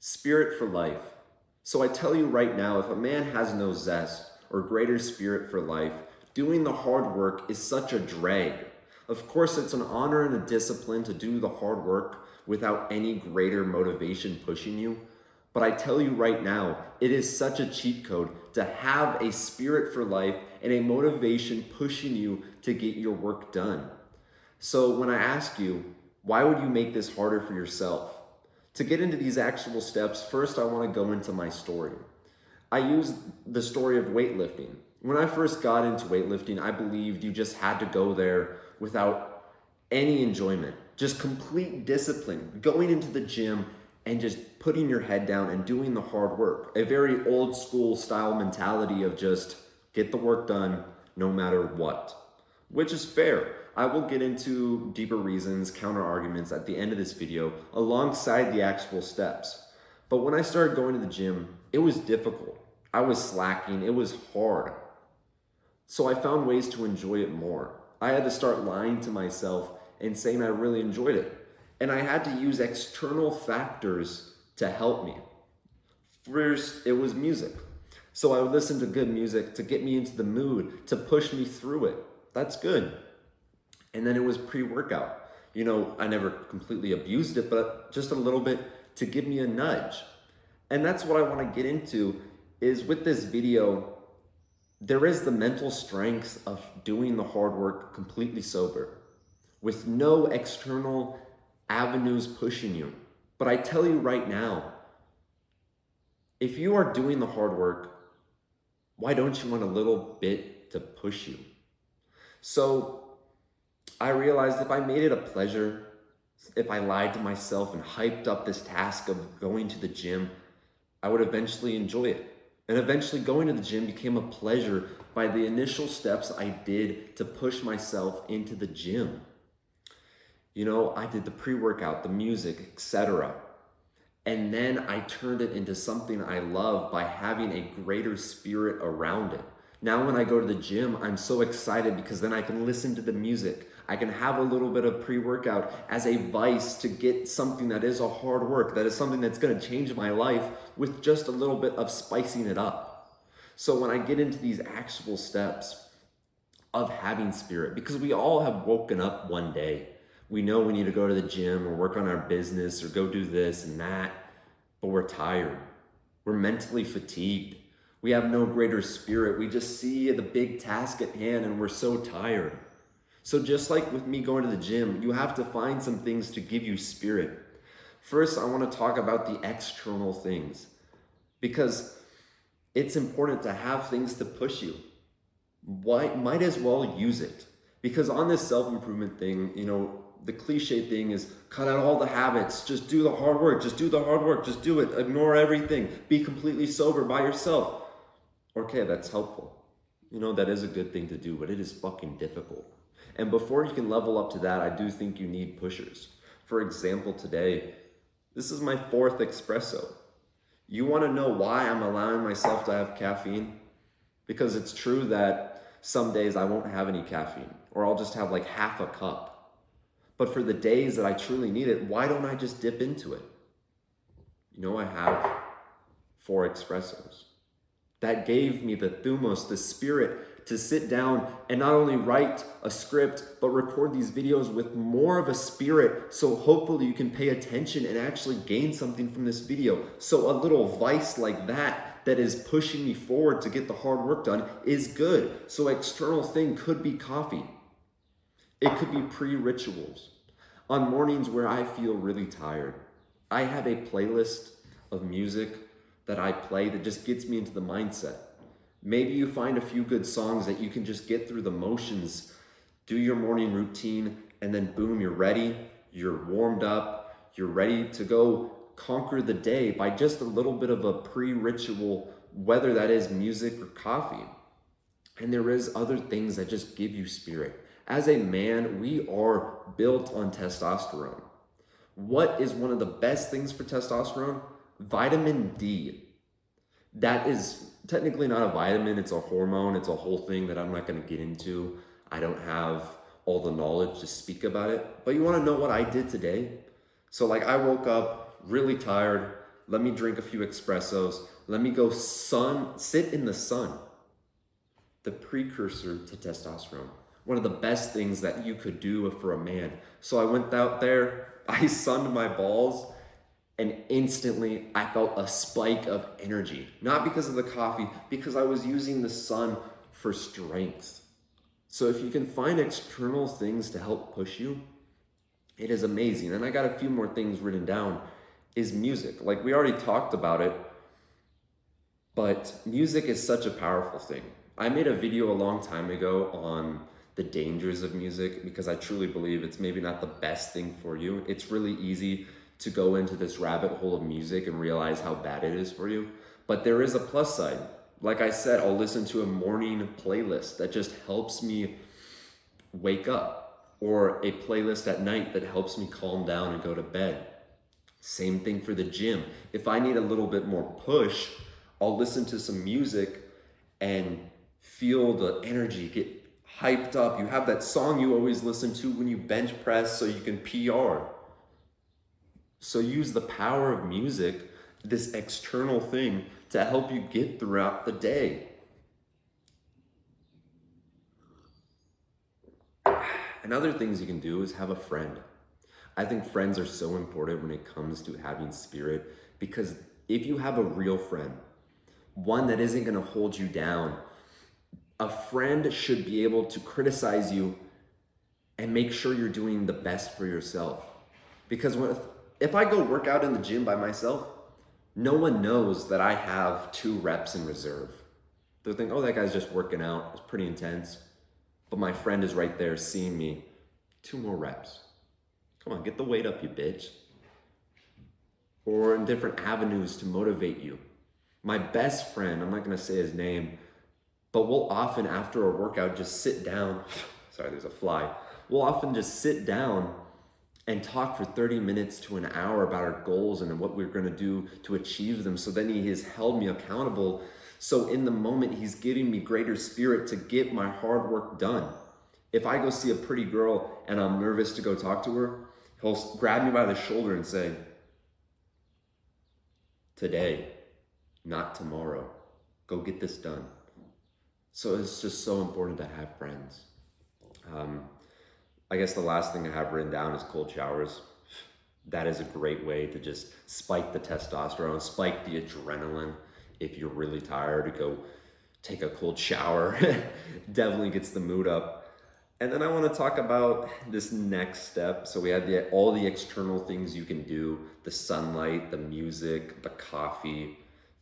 Spirit for life. So I tell you right now, if a man has no zest or greater spirit for life, doing the hard work is such a drag. Of course, it's an honor and a discipline to do the hard work without any greater motivation pushing you. But I tell you right now, it is such a cheat code to have a spirit for life and a motivation pushing you to get your work done. So when I ask you, why would you make this harder for yourself? To get into these actual steps, first I want to go into my story. I use the story of weightlifting. When I first got into weightlifting, I believed you just had to go there without any enjoyment, just complete discipline, going into the gym and just putting your head down and doing the hard work. A very old school style mentality of just get the work done no matter what, which is fair. I will get into deeper reasons, counter arguments at the end of this video alongside the actual steps. But when I started going to the gym, it was difficult. I was slacking, it was hard. So I found ways to enjoy it more. I had to start lying to myself and saying I really enjoyed it. And I had to use external factors to help me. First, it was music. So I would listen to good music to get me into the mood, to push me through it. That's good. And then it was pre-workout. I never completely abused it, but just a little bit to give me a nudge. And that's what I want to get into is with this video, there is the mental strength of doing the hard work completely sober with no external avenues pushing you. But I tell you right now, if you are doing the hard work, why don't you want a little bit to push you? So I realized if I made it a pleasure, if I lied to myself and hyped up this task of going to the gym, I would eventually enjoy it. And eventually going to the gym became a pleasure by the initial steps I did to push myself into the gym. I did the pre-workout, the music, etc. And then I turned it into something I love by having a greater spirit around it. Now when I go to the gym, I'm so excited because then I can listen to the music. I can have a little bit of pre-workout as a vice to get something that is a hard work, that is something that's going to change my life with just a little bit of spicing it up. So when I get into these actual steps of having spirit, because we all have woken up one day, we know we need to go to the gym or work on our business or go do this and that, but we're tired. We're mentally fatigued. We have no greater spirit. We just see the big task at hand and we're so tired. So just like with me going to the gym, you have to find some things to give you spirit. First, I want to talk about the external things because it's important to have things to push you. Might as well use it. Because on this self-improvement thing, the cliche thing is cut out all the habits, just do the hard work, just do the hard work, just do it, ignore everything, be completely sober by yourself. Okay, that's helpful. That is a good thing to do, but it is fucking difficult. And before you can level up to that, I do think you need pushers. For example, today, this is my 4th espresso. You want to know why I'm allowing myself to have caffeine? Because it's true that some days I won't have any caffeine, or I'll just have like half a cup. But for the days that I truly need it, why don't I just dip into it? I have 4 espressos. That gave me the Thomos, the spirit to sit down and not only write a script, but record these videos with more of a spirit. So hopefully you can pay attention and actually gain something from this video. So a little vice like that is pushing me forward to get the hard work done is good. So external thing could be coffee. It could be pre-rituals. On mornings where I feel really tired, I have a playlist of music that I play that just gets me into the mindset. Maybe you find a few good songs that you can just get through the motions, do your morning routine, and then boom, you're ready, you're warmed up, you're ready to go conquer the day by just a little bit of a pre-ritual, whether that is music or coffee. And there is other things that just give you spirit. As a man, we are built on testosterone. What is one of the best things for testosterone? Vitamin D. That is technically not a vitamin, it's a hormone, it's a whole thing that I'm not going to get into. I don't have all the knowledge to speak about it. But you want to know what I did today? So I woke up really tired, Let me drink a few espressos. Let me go sit in the sun. The precursor to testosterone. One of the best things that you could do for a man. So I went out there, I sunned my balls, and instantly I felt a spike of energy. Not because of the coffee, because I was using the sun for strength. So if you can find external things to help push you, it is amazing. And I got a few more things written down, is music. Like we already talked about it, but music is such a powerful thing. I made a video a long time ago on the dangers of music because I truly believe it's maybe not the best thing for you. It's really easy to go into this rabbit hole of music and realize how bad it is for you. But there is a plus side. Like I said, I'll listen to a morning playlist that just helps me wake up, or a playlist at night that helps me calm down and go to bed. Same thing for the gym. If I need a little bit more push, I'll listen to some music and feel the energy get hyped up. You have that song you always listen to when you bench press so you can PR. So use the power of music, this external thing, to help you get throughout the day. And other things you can do is have a friend. I think friends are so important when it comes to having spirit, because if you have a real friend, one that isn't going to hold you down, a friend should be able to criticize you and make sure you're doing the best for yourself. Because if I go work out in the gym by myself, no one knows that I have 2 reps in reserve. They'll think, oh, that guy's just working out. It's pretty intense. But my friend is right there seeing me. 2 more reps. Come on, get the weight up, you bitch. Or in different avenues to motivate you. My best friend, I'm not going to say his name, but we'll often, after a workout, just sit down. Sorry, there's a fly. We'll often just sit down and talk for 30 minutes to an hour about our goals and what we're going to do to achieve them. So then he has held me accountable. So in the moment, he's giving me greater spirit to get my hard work done. If I go see a pretty girl and I'm nervous to go talk to her, he'll grab me by the shoulder and say, today, not tomorrow. Go get this done. So it's just so important to have friends. I guess the last thing I have written down is cold showers. That is a great way to just spike the testosterone, spike the adrenaline. If you're really tired, to go take a cold shower. Definitely gets the mood up. And then I want to talk about this next step. So we had all the external things you can do, the sunlight, the music, the coffee,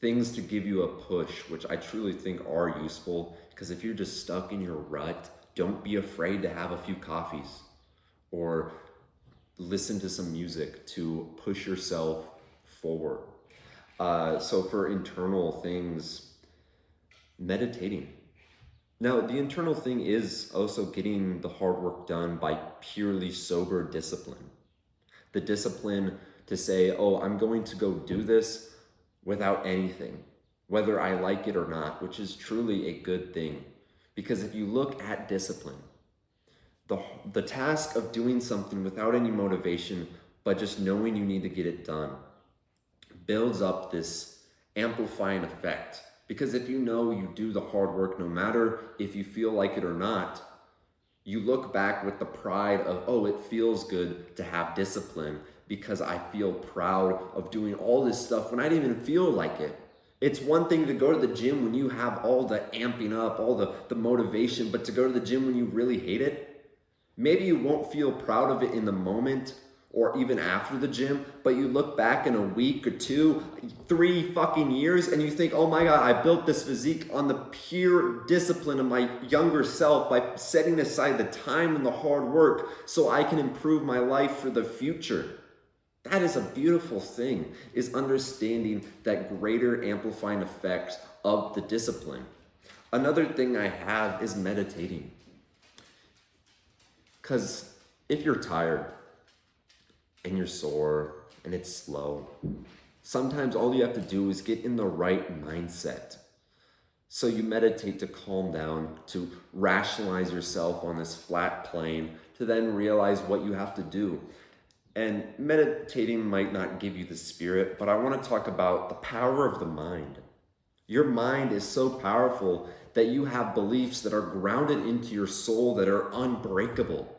things to give you a push, which I truly think are useful, because if you're just stuck in your rut, don't be afraid to have a few coffees or listen to some music to push yourself forward. So for internal things, meditating. Now, the internal thing is also getting the hard work done by purely sober discipline. The discipline to say, oh, I'm going to go do this without anything, whether I like it or not, which is truly a good thing. Because if you look at discipline, the task of doing something without any motivation, but just knowing you need to get it done, builds up this amplifying effect. Because if you know you do the hard work, no matter if you feel like it or not, you look back with the pride of, oh, it feels good to have discipline because I feel proud of doing all this stuff when I didn't even feel like it. It's one thing to go to the gym when you have all the amping up, all the motivation, but to go to the gym when you really hate it, maybe you won't feel proud of it in the moment or even after the gym, but you look back in a week or 2, 3 fucking years and you think, oh my God, I built this physique on the pure discipline of my younger self by setting aside the time and the hard work so I can improve my life for the future. That is a beautiful thing, is understanding that greater amplifying effect of the discipline. Another thing I have is meditating. Because if you're tired and you're sore and it's slow, sometimes all you have to do is get in the right mindset. So you meditate to calm down, to rationalize yourself on this flat plane, to then realize what you have to do. And meditating might not give you the spirit, but I want to talk about the power of the mind. Your mind is so powerful that you have beliefs that are grounded into your soul that are unbreakable.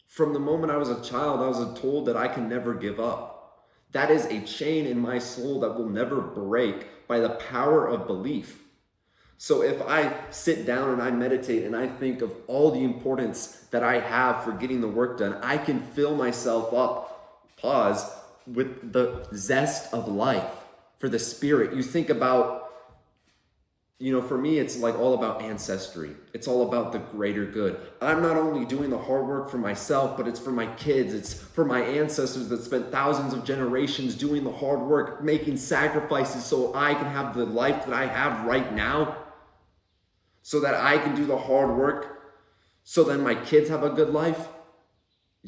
From the moment I was a child, I was told that I can never give up. That is a chain in my soul that will never break by the power of belief. So if I sit down and I meditate and I think of all the importance that I have for getting the work done, I can fill myself up, pause, with the zest of life, for the spirit. You think about, for me, it's like all about ancestry. It's all about the greater good. I'm not only doing the hard work for myself, but it's for my kids. It's for my ancestors that spent thousands of generations doing the hard work, making sacrifices so I can have the life that I have right now, so that I can do the hard work, so then my kids have a good life.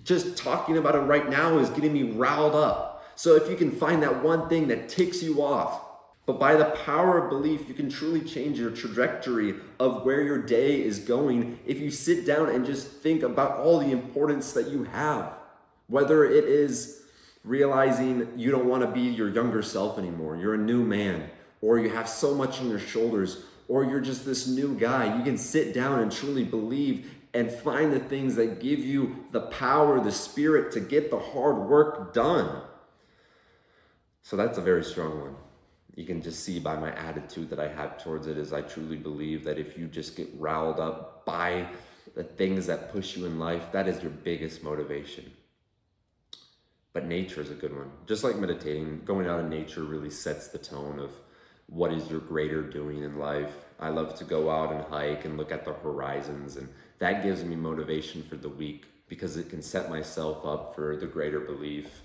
Just talking about it right now is getting me riled up. So if you can find that one thing that ticks you off, but by the power of belief, you can truly change your trajectory of where your day is going if you sit down and just think about all the importance that you have. Whether it is realizing you don't want to be your younger self anymore, you're a new man, or you have so much on your shoulders, or you're just this new guy, you can sit down and truly believe and find the things that give you the power, the spirit to get the hard work done. So that's a very strong one. You can just see by my attitude that I have towards it is I truly believe that if you just get riled up by the things that push you in life, that is your biggest motivation. But nature is a good one. Just like meditating, going out in nature really sets the tone of what is your greater doing in life. I love to go out and hike and look at the horizons, and that gives me motivation for the week because it can set myself up for the greater belief.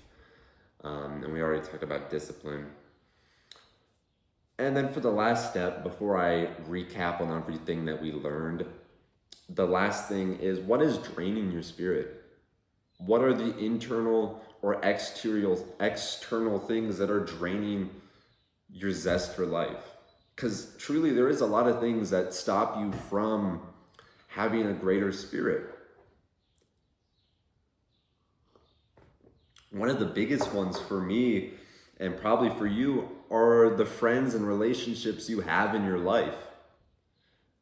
And we already talked about discipline. And then for the last step, before I recap on everything that we learned, the last thing is, what is draining your spirit? What are the internal or external things that are draining your zest for life? Because truly there is a lot of things that stop you from having a greater spirit. One of the biggest ones for me, and probably for you, are the friends and relationships you have in your life.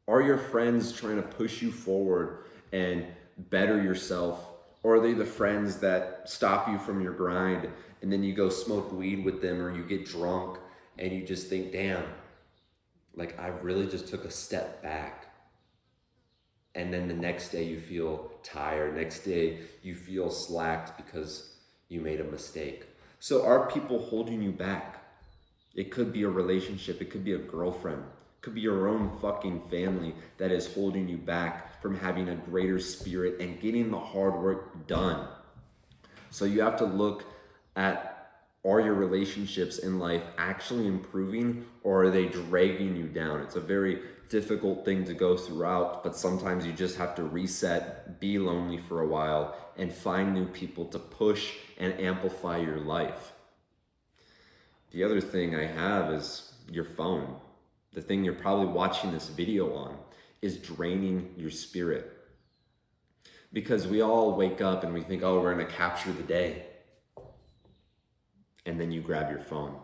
Are your friends trying to push you forward and better yourself? Or are they the friends that stop you from your grind and then you go smoke weed with them, or you get drunk and you just think, damn, like I really just took a step back. And then the next day you feel tired. Next day you feel slacked because you made a mistake. So are people holding you back? It could be a relationship. It could be a girlfriend. It could be your own fucking family that is holding you back from having a greater spirit and getting the hard work done. So you have to look at, are your relationships in life actually improving, or are they dragging you down? It's a very difficult thing to go throughout, but sometimes you just have to reset, be lonely for a while, and find new people to push and amplify your life. The other thing I have is your phone. The thing you're probably watching this video on is draining your spirit. Because we all wake up and we think, oh, we're going to capture the day. And then you grab your phone.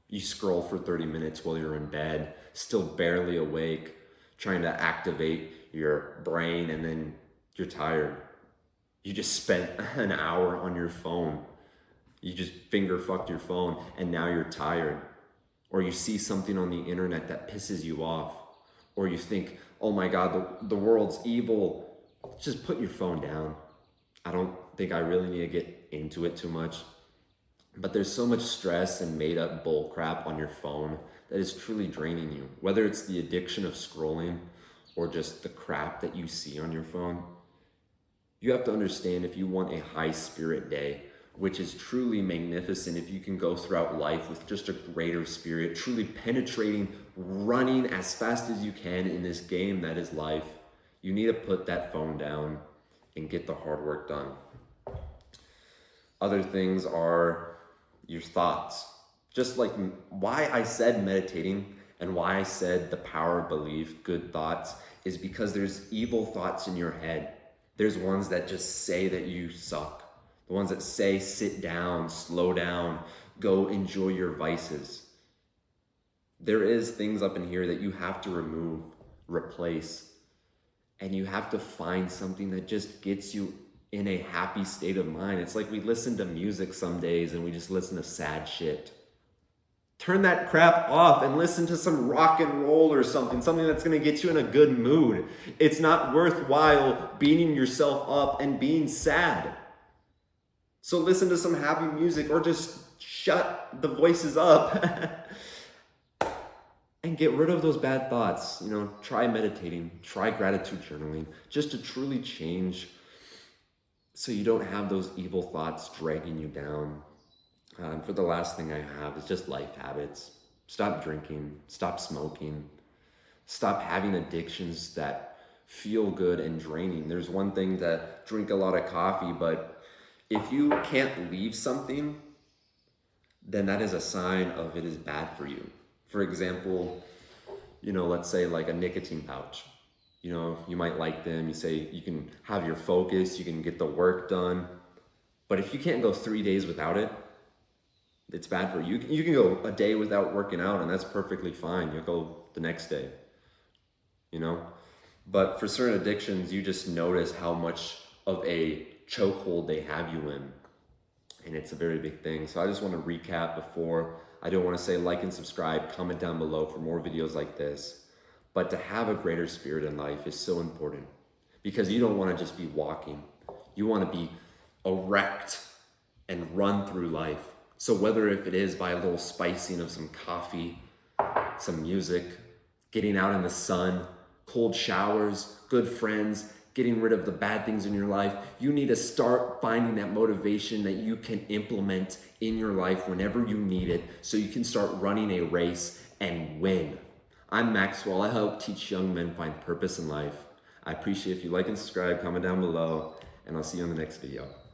You scroll for 30 minutes while you're in bed, still barely awake, trying to activate your brain, and then you're tired. You just spent an hour on your phone. You just finger fucked your phone and now you're tired. Or you see something on the internet that pisses you off. Or you think, oh my God, the world's evil. Just put your phone down. I don't think I really need to get into it too much. But there's so much stress and made up bull crap on your phone that is truly draining you. Whether it's the addiction of scrolling or just the crap that you see on your phone. You have to understand, if you want a high spirit day, which is truly magnificent, if you can go throughout life with just a greater spirit, truly penetrating, running as fast as you can in this game that is life, you need to put that phone down and get the hard work done. Other things are your thoughts. Just like why I said meditating and why I said the power of belief, good thoughts, is because there's evil thoughts in your head. There's ones that just say that you suck. The ones that say, sit down, slow down, go enjoy your vices. There is things up in here that you have to remove, replace, and you have to find something that just gets you in a happy state of mind. It's like we listen to music some days and we just listen to sad shit. Turn that crap off and listen to some rock and roll or something that's going to get you in a good mood. It's not worthwhile beating yourself up and being sad. So listen to some happy music, or just shut the voices up and get rid of those bad thoughts. Try meditating, try gratitude journaling, just to truly change so you don't have those evil thoughts dragging you down. For the last thing I have is just life habits. Stop drinking, stop smoking, stop having addictions that feel good and draining. There's one thing to drink a lot of coffee, but if you can't leave something, then that is a sign of it is bad for you. For example, let's say like a nicotine pouch. You might like them, you say you can have your focus, you can get the work done, but if you can't go 3 days without it, it's bad for you. You can go a day without working out, and that's perfectly fine. You'll go the next day, But for certain addictions, you just notice how much of a chokehold they have you in. And it's a very big thing. So I just want to recap before. I don't want to say like and subscribe, comment down below for more videos like this. But to have a greater spirit in life is so important, because you don't want to just be walking. You want to be erect and run through life. So whether if it is by a little spicing of some coffee, some music, getting out in the sun, cold showers, good friends, getting rid of the bad things in your life, you need to start finding that motivation that you can implement in your life whenever you need it, so you can start running a race and win. I'm Maxwell. I help teach young men find purpose in life. I appreciate if you like and subscribe, comment down below, and I'll see you on the next video.